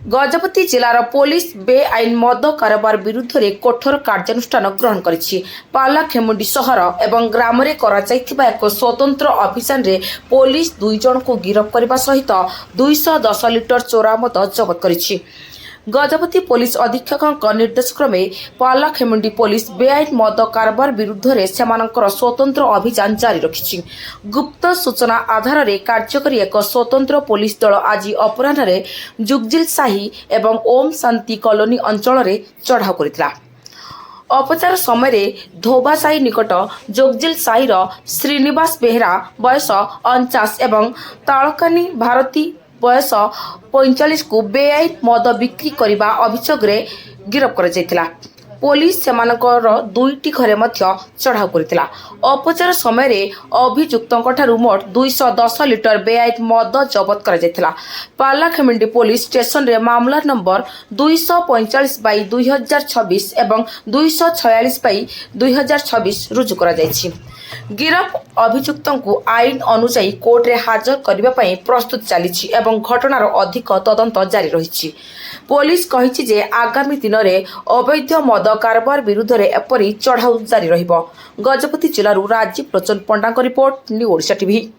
Gajapati जिलार police बेआईन मद कारोबार विरुद्ध रे कठोर कार्यानुष्ठान ग्रहण करिछि। पालाखेमुंडी सहर एवं ग्राम रे कराଯାଇଥିବା एक स्वतंत्र अभियान रे पुलिस 2 जन को गिरफ्त करबा सहित 210 लिटर चोरा मद जब्त करिछि। गजपति पुलिस अधीक्षक निर्देश क्रमे पालाखेमुंडी पुलिस बेआईन मद कारोबार विरुद्ध रे सेमानकर स्वतंत्र अभियान जारी रखिछि। गुप्त सूचना आधार रे कार्यकारी एक स्वतंत्र पुलिस दल आज अपराह्न रे जुगजिल साही एवं ओम शांति कॉलोनी अंचल रे चढ़ाऊ करितला। अपचार समय धोबासाही निकट जोगजिल साहीर श्रीनिवास बेहरा बयस 49 एवं तालकानी भारती बयस 45 को बेआईन मद बिक्री करने अभियोग गिरफ्त कर पुलिस सेमानकर 2टी घरे चढ़ाऊ करथिला। अपचार समय अभियुक्तों मोट 210 लिटर बेआईन मद जबत कर पालाखेमुंडी पुलिस स्टेशन रे मामला नंबर 245/2026 एवं 246/2026 रुजु करा जायछि। गिरफ अभियुक्तों को आईन अनुसार कोर्ट रे हाजर करने प्रस्तुत चली एवं घटनार अधिक तदंत जारी रही। पुलिस कहिछि जे आगामी दिन में अवैध मद कारोबार विरुद्ध रे एपरी चढ़ाऊ जारी रहिबो। गजपति जिलूर राजीव लोचन पंडा रिपोर्ट, न्यू ओडिशा टीवी।